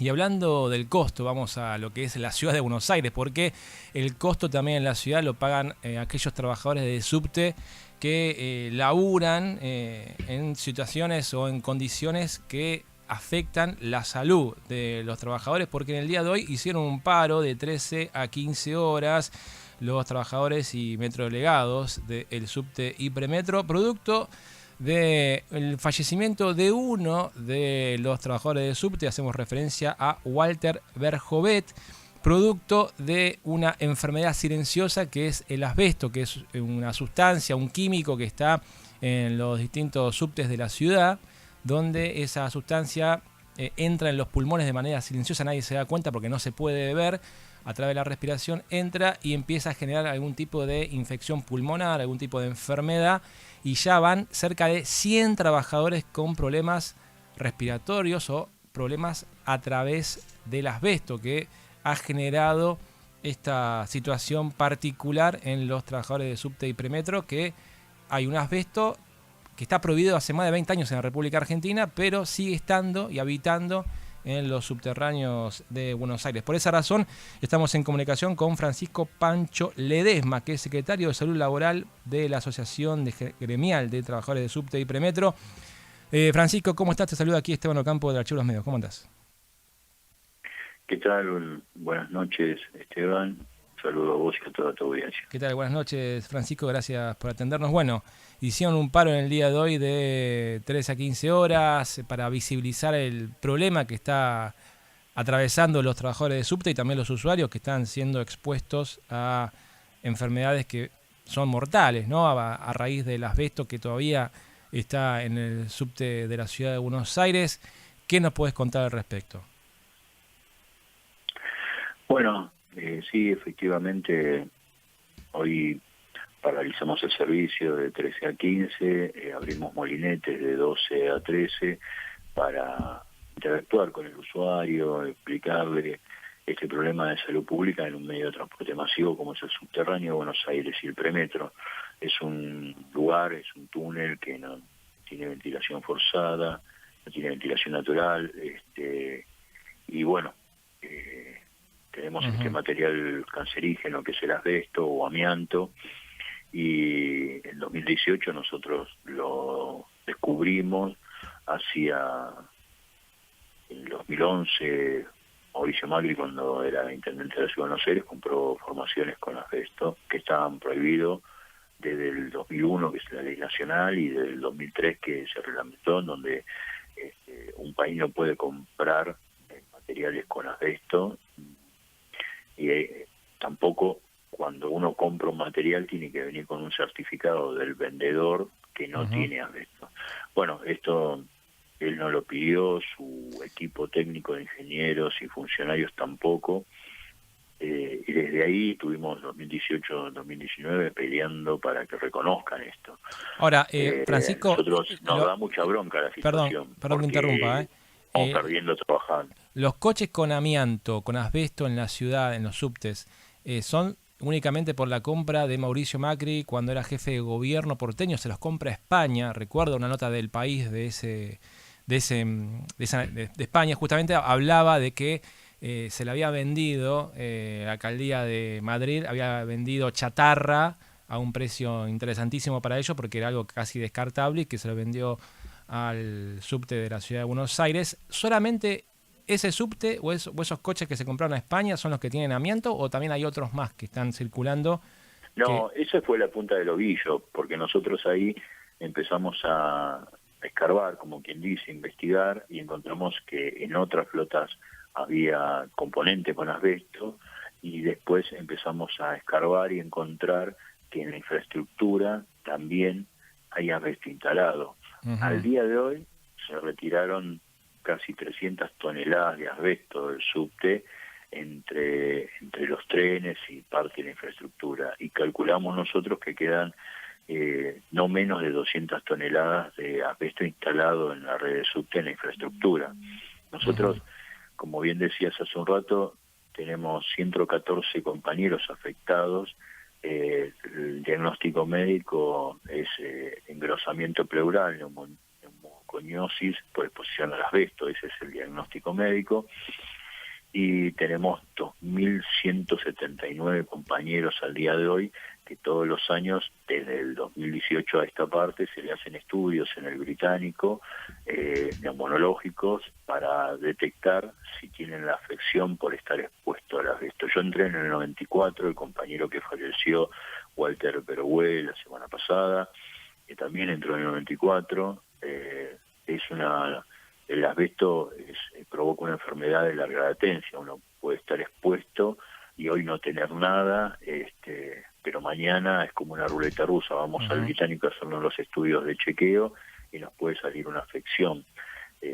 Y hablando del costo, vamos a lo que es la ciudad de Buenos Aires, porque el costo también en la ciudad lo pagan aquellos trabajadores de subte que laburan en situaciones o en condiciones que afectan la salud de los trabajadores, porque en el día de hoy hicieron un paro de 13 a 15 horas los trabajadores y metrodelegados del subte y premetro, producto del fallecimiento de uno de los trabajadores de subte. Hacemos referencia a Walter Berjovet, producto de una enfermedad silenciosa que es el asbesto, que es una sustancia, un químico que está en los distintos subtes de la ciudad, donde esa sustancia entra en los pulmones de manera silenciosa, nadie se da cuenta porque no se puede ver. A través de la respiración entra y empieza a generar algún tipo de infección pulmonar, algún tipo de enfermedad, y ya van cerca de 100 trabajadores con problemas respiratorios o problemas a través del asbesto, que ha generado esta situación particular en los trabajadores de subte y premetro, que hay un asbesto que está prohibido hace más de 20 años en la República Argentina, pero sigue estando y habitando en los subterráneos de Buenos Aires. Por esa razón estamos en comunicación con Francisco Pancho Ledesma, que es secretario de Salud Laboral de la Asociación Gremial de Trabajadores de Subte y Premetro. Francisco, ¿cómo estás? Te saluda aquí Esteban Ocampo del Archivo de los Medios. ¿Cómo andás? ¿Qué tal? Buenas noches, Esteban. Saludo a vos y a toda tu audiencia. ¿Qué tal? Buenas noches, Francisco. Gracias por atendernos. Bueno, hicieron un paro en el día de hoy de 13 a 15 horas para visibilizar el problema que está atravesando los trabajadores de subte y también los usuarios que están siendo expuestos a enfermedades que son mortales, ¿no? A raíz del asbesto que todavía está en el subte de la ciudad de Buenos Aires. ¿Qué nos puedes contar al respecto? Bueno, sí, efectivamente, hoy paralizamos el servicio de 13 a 15, abrimos molinetes de 12 a 13 para interactuar con el usuario, explicarle este problema de salud pública en un medio de transporte masivo como es el subterráneo de Buenos Aires y el premetro. Es un lugar, es un túnel que no tiene ventilación forzada, no tiene ventilación natural, y bueno, tenemos este material cancerígeno que es el asbesto o amianto, y en 2018 nosotros lo descubrimos. Hacia el 2011 Mauricio Macri, cuando era intendente de la Ciudad de Buenos Aires, compró formaciones con asbesto que estaban prohibidos desde el 2001, que es la ley nacional, y desde el 2003 que se reglamentó, en donde un país no puede comprar materiales con asbesto, y tampoco cuando uno compra un material tiene que venir con un certificado del vendedor que no tiene asbesto. Bueno, esto él no lo pidió, su equipo técnico de ingenieros y funcionarios tampoco, y desde ahí tuvimos 2018-2019 peleando para que reconozcan esto. Ahora, Francisco, Nosotros nos da mucha bronca la situación, perdón que interrumpa, porque estamos perdiendo trabajando. Los coches con amianto, con asbesto en la ciudad, en los subtes, son únicamente por la compra de Mauricio Macri cuando era jefe de gobierno porteño. Se los compra España. Recuerdo una nota del País de España, justamente hablaba de que se le había vendido, la alcaldía de Madrid había vendido chatarra a un precio interesantísimo para ellos, porque era algo casi descartable, y que se lo vendió al subte de la ciudad de Buenos Aires. ¿Solamente ese subte o esos coches que se compraron a España son los que tienen amianto, o también hay otros más que están circulando? No, esa fue la punta del ovillo, porque nosotros ahí empezamos a escarbar, como quien dice, investigar, y encontramos que en otras flotas había componentes con asbesto, y después empezamos a escarbar y encontrar que en la infraestructura también hay asbesto instalado. Al día de hoy se retiraron casi 300 toneladas de asbesto del subte entre los trenes y parte de la infraestructura, y calculamos nosotros que quedan no menos de 200 toneladas de asbesto instalado en la red de subte, en la infraestructura. Nosotros, como bien decías hace un rato, tenemos 114 compañeros afectados. El diagnóstico médico es engrosamiento pleural, coniosis por exposición al asbesto, ese es el diagnóstico médico, y tenemos 2.179 compañeros al día de hoy que todos los años, desde el 2018 a esta parte, se le hacen estudios en el británico, neumonológicos, para detectar si tienen la afección por estar expuesto al asbesto. Yo entré en el 94, el compañero que falleció, Walter Perogué, la semana pasada, que también entró en el 94, el asbesto provoca una enfermedad de larga latencia. Uno puede estar expuesto y hoy no tener nada, pero mañana es como una ruleta rusa. Vamos al británico a hacernos los estudios de chequeo y nos puede salir una afección.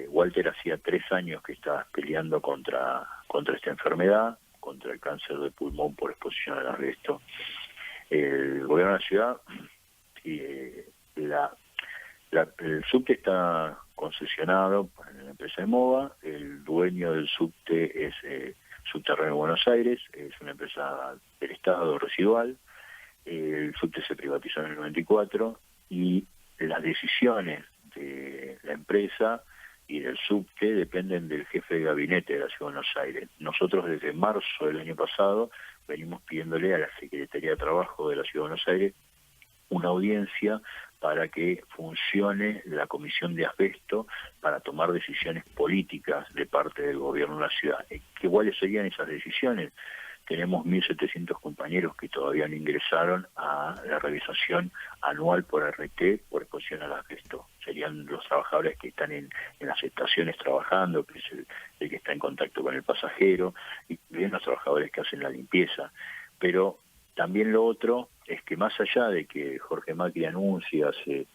Walter hacía 3 años que estaba peleando contra esta enfermedad, contra el cáncer de pulmón por exposición al asbesto. El gobierno de la ciudad, el subte está concesionado por la empresa de MOVA, el dueño del subte es Subterráneo de Buenos Aires, es una empresa del Estado residual. El subte se privatizó en el 94 y las decisiones de la empresa y del subte dependen del jefe de gabinete de la Ciudad de Buenos Aires. Nosotros desde marzo del año pasado venimos pidiéndole a la Secretaría de Trabajo de la Ciudad de Buenos Aires una audiencia para que funcione la comisión de asbesto para tomar decisiones políticas de parte del gobierno de la ciudad. ¿Cuáles serían esas decisiones? Tenemos 1.700 compañeros que todavía no ingresaron a la revisación anual por RT por exposición al asbesto. Serían los trabajadores que están en las estaciones trabajando, que es el que está en contacto con el pasajero, y bien los trabajadores que hacen la limpieza. Pero también lo otro es que más allá de que Jorge Macri anuncia hace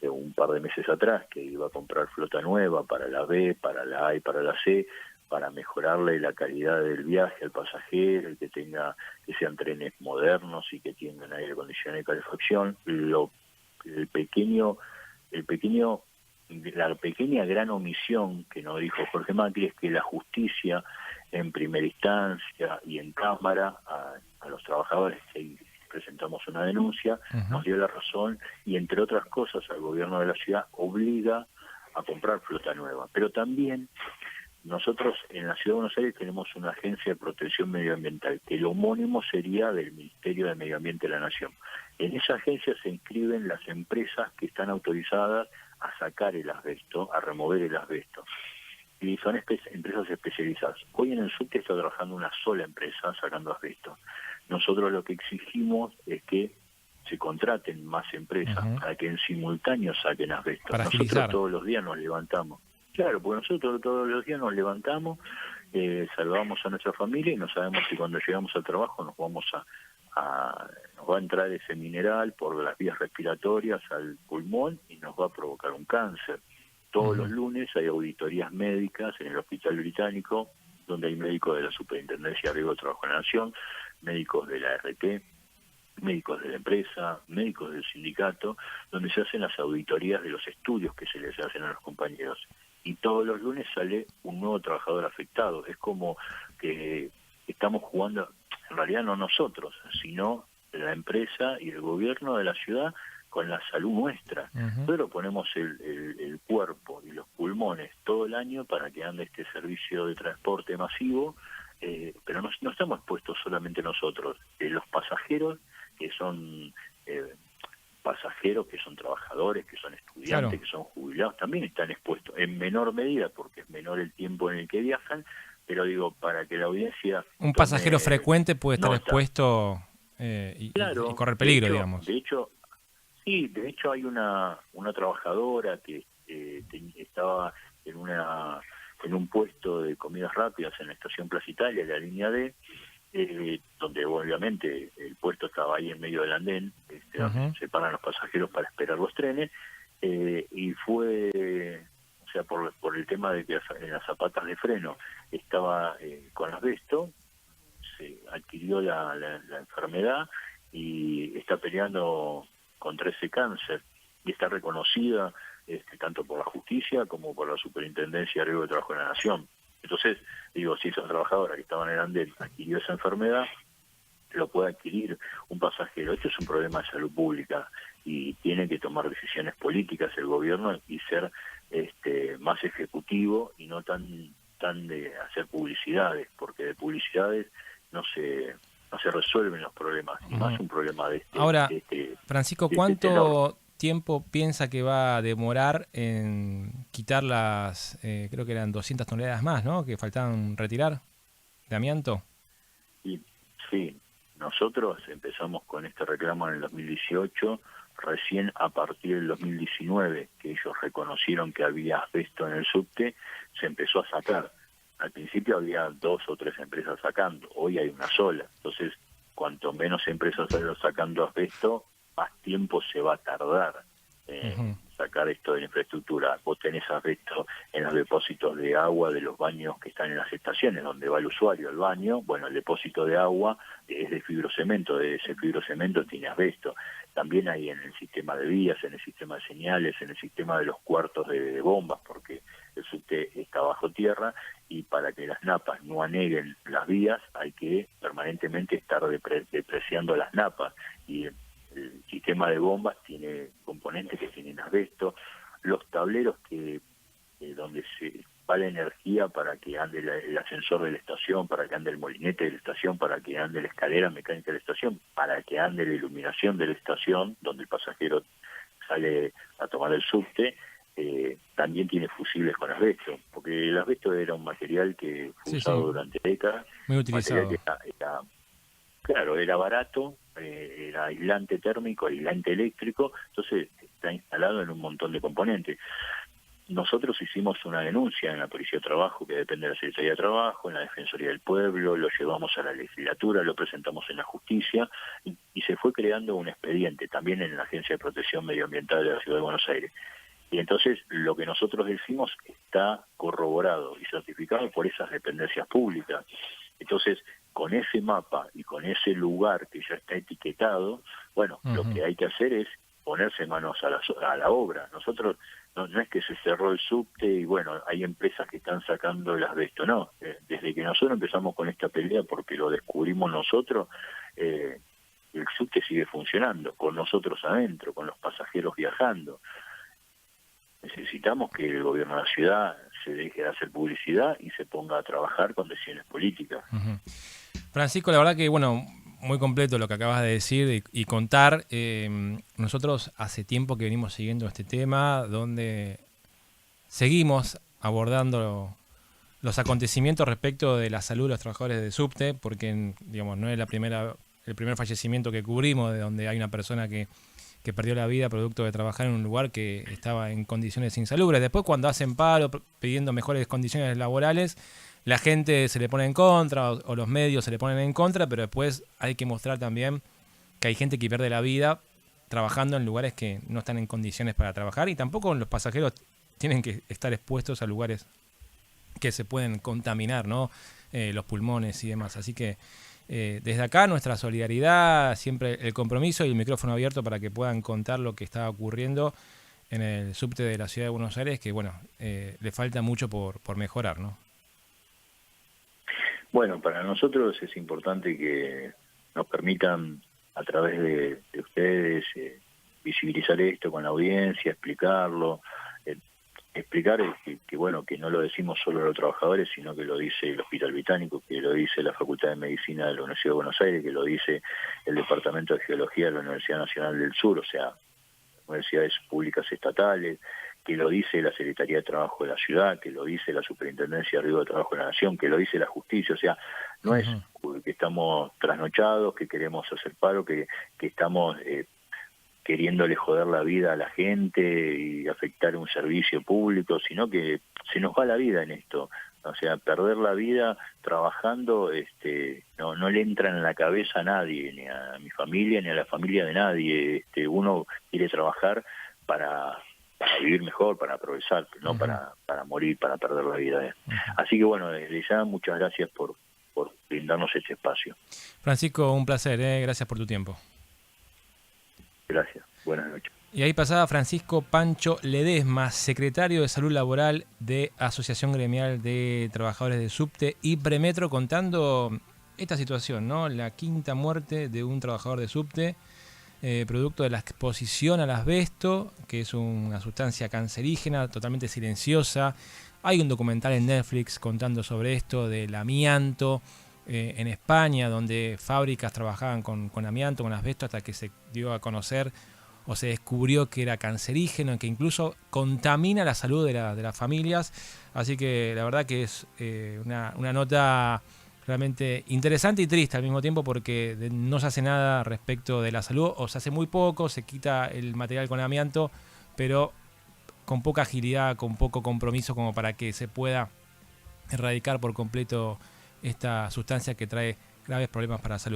un par de meses atrás que iba a comprar flota nueva para la B, para la A y para la C, para mejorarle la calidad del viaje al pasajero, que sean trenes modernos y que tengan aire acondicionado y calefacción, la pequeña gran omisión que nos dijo Jorge Macri es que la justicia en primera instancia y en cámara a los trabajadores que presentamos una denuncia, nos dio la razón y entre otras cosas al gobierno de la ciudad obliga a comprar flota nueva. Pero también nosotros en la Ciudad de Buenos Aires tenemos una agencia de protección medioambiental, que el homónimo sería del Ministerio de Medio Ambiente de la Nación. En esa agencia se inscriben las empresas que están autorizadas a sacar el asbesto, a remover el asbesto. Y son empresas especializadas. Hoy en el subte está trabajando una sola empresa sacando asbesto. Nosotros lo que exigimos es que se contraten más empresas para que en simultáneo saquen asbesto. Para nosotros agilizar. todos los días nos levantamos. Claro, porque nosotros todos los días nos levantamos, saludamos a nuestra familia y no sabemos si cuando llegamos al trabajo nos va a entrar ese mineral por las vías respiratorias al pulmón y nos va a provocar un cáncer. Todos los lunes hay auditorías médicas en el Hospital Británico, donde hay médicos de la Superintendencia de Riesgo de Trabajo de la Nación, médicos de la RT, médicos de la empresa, médicos del sindicato, donde se hacen las auditorías de los estudios que se les hacen a los compañeros. Y todos los lunes sale un nuevo trabajador afectado. Es como que estamos jugando, en realidad no nosotros, sino la empresa y el gobierno de la ciudad con la salud nuestra. Nosotros ponemos el cuerpo y los pulmones todo el año para que ande este servicio de transporte masivo, pero no estamos expuestos solamente nosotros. Los pasajeros, que son pasajeros, que son trabajadores, que son estudiantes, que son jubilados, también están expuestos, en menor medida, porque es menor el tiempo en el que viajan, pero digo, para que la audiencia... Un pasajero frecuente puede estar expuesto y correr peligro, digamos. De hecho, hay una trabajadora que estaba en un puesto de comidas rápidas en la estación Plaza Italia, la línea D, donde obviamente el puesto estaba ahí en medio del andén, donde se paran los pasajeros para esperar los trenes, y fue, o sea, por el tema de que en las zapatas de freno estaba con asbesto, se adquirió la enfermedad y está peleando contra ese cáncer y está reconocida tanto por la justicia como por la Superintendencia de Riesgo de Trabajo de la Nación. Entonces, digo, si esa trabajadora que estaba en el andén adquirió esa enfermedad, lo puede adquirir un pasajero. Esto es un problema de salud pública y tiene que tomar decisiones políticas el gobierno y ser más ejecutivo y no tan de hacer publicidades, porque de publicidades no se resuelven los problemas, y más un problema de Ahora, Francisco, ¿cuánto tenor. tiempo piensa que va a demorar en quitar las, creo que eran 200 toneladas más, ¿no?, que faltaban retirar de amianto? Y sí, nosotros empezamos con este reclamo en el 2018, recién a partir del 2019, que ellos reconocieron que había asbesto en el subte, se empezó a sacar. Al principio había 2 o 3 empresas sacando, hoy hay una sola. Entonces, cuanto menos empresas vayan sacando asbesto, más tiempo se va a tardar en sacar esto de la infraestructura. Vos tenés asbesto en los depósitos de agua de los baños que están en las estaciones, donde va el usuario al baño. Bueno, el depósito de agua es de fibrocemento, de ese fibrocemento tiene asbesto. También hay en el sistema de vías, en el sistema de señales, en el sistema de los cuartos de bombas, porque el subte está bajo tierra, y para que las napas no aneguen las vías hay que permanentemente estar depreciando las napas, y el sistema de bombas tiene componentes que tienen asbesto. Los tableros donde se va la energía para que ande el ascensor de la estación, para que ande el molinete de la estación, para que ande la escalera mecánica de la estación, para que ande la iluminación de la estación donde el pasajero sale a tomar el subte, también tiene fusibles con asbesto, porque el asbesto era un material que fue usado durante décadas, muy utilizado. Claro, era barato, era aislante térmico, aislante eléctrico, entonces está instalado en un montón de componentes. Nosotros hicimos una denuncia en la Policía de Trabajo, que depende de la Secretaría de Trabajo, en la Defensoría del Pueblo, lo llevamos a la legislatura, lo presentamos en la justicia, y se fue creando un expediente también en la Agencia de Protección Medioambiental de la Ciudad de Buenos Aires. Y entonces lo que nosotros decimos está corroborado y certificado por esas dependencias públicas. Entonces, con ese mapa y con ese lugar que ya está etiquetado, bueno, lo que hay que hacer es ponerse manos a la obra. Nosotros, no es que se cerró el subte y bueno, hay empresas que están sacando el asbesto, no. Desde que nosotros empezamos con esta pelea, porque lo descubrimos nosotros, el subte sigue funcionando, con nosotros adentro, con los pasajeros viajando. Necesitamos que el gobierno de la ciudad se deje de hacer publicidad y se ponga a trabajar con decisiones políticas. Francisco, la verdad que, bueno, muy completo lo que acabas de decir y contar. Nosotros hace tiempo que venimos siguiendo este tema, donde seguimos abordando los acontecimientos respecto de la salud de los trabajadores de subte, porque, digamos, no es el primer fallecimiento que cubrimos, de donde hay una persona que perdió la vida producto de trabajar en un lugar que estaba en condiciones insalubres. Después, cuando hacen paro pidiendo mejores condiciones laborales, la gente se le pone en contra o los medios se le ponen en contra, pero después hay que mostrar también que hay gente que pierde la vida trabajando en lugares que no están en condiciones para trabajar, y tampoco los pasajeros tienen que estar expuestos a lugares que se pueden contaminar, ¿no? Los pulmones y demás. Así que desde acá nuestra solidaridad, siempre el compromiso y el micrófono abierto para que puedan contar lo que está ocurriendo en el subte de la Ciudad de Buenos Aires, que bueno, le falta mucho por mejorar, ¿no? Bueno, para nosotros es importante que nos permitan, a través de ustedes, visibilizar esto con la audiencia, explicarlo, explicar que bueno, que no lo decimos solo los trabajadores, sino que lo dice el Hospital Británico, que lo dice la Facultad de Medicina de la Universidad de Buenos Aires, que lo dice el Departamento de Geología de la Universidad Nacional del Sur, o sea, universidades públicas estatales, que lo dice la Secretaría de Trabajo de la ciudad, que lo dice la Superintendencia de Riesgo de Trabajo de la Nación, que lo dice la Justicia. O sea, no es que estamos trasnochados, que queremos hacer paro, que estamos queriéndole joder la vida a la gente y afectar un servicio público, sino que se nos va la vida en esto. O sea, perder la vida trabajando no le entra en la cabeza a nadie, ni a mi familia, ni a la familia de nadie. Uno quiere trabajar para vivir mejor, para progresar, no para morir, para perder la vida. Así que bueno, desde ya muchas gracias por brindarnos este espacio. Francisco, un placer, gracias por tu tiempo. Gracias, buenas noches. Y ahí pasaba Francisco Pancho Ledesma, secretario de Salud Laboral de Asociación Gremial de Trabajadores de Subte y Premetro, contando esta situación, ¿no? La quinta muerte de un trabajador de subte, producto de la exposición al asbesto, que es una sustancia cancerígena, totalmente silenciosa. Hay un documental en Netflix contando sobre esto, del amianto, en España, donde fábricas trabajaban con amianto, con asbesto, hasta que se dio a conocer o se descubrió que era cancerígeno, que incluso contamina la salud de las familias. Así que la verdad que es una nota realmente interesante y triste al mismo tiempo, porque no se hace nada respecto de la salud, o se hace muy poco, se quita el material con amianto, pero con poca agilidad, con poco compromiso como para que se pueda erradicar por completo esta sustancia que trae graves problemas para la salud.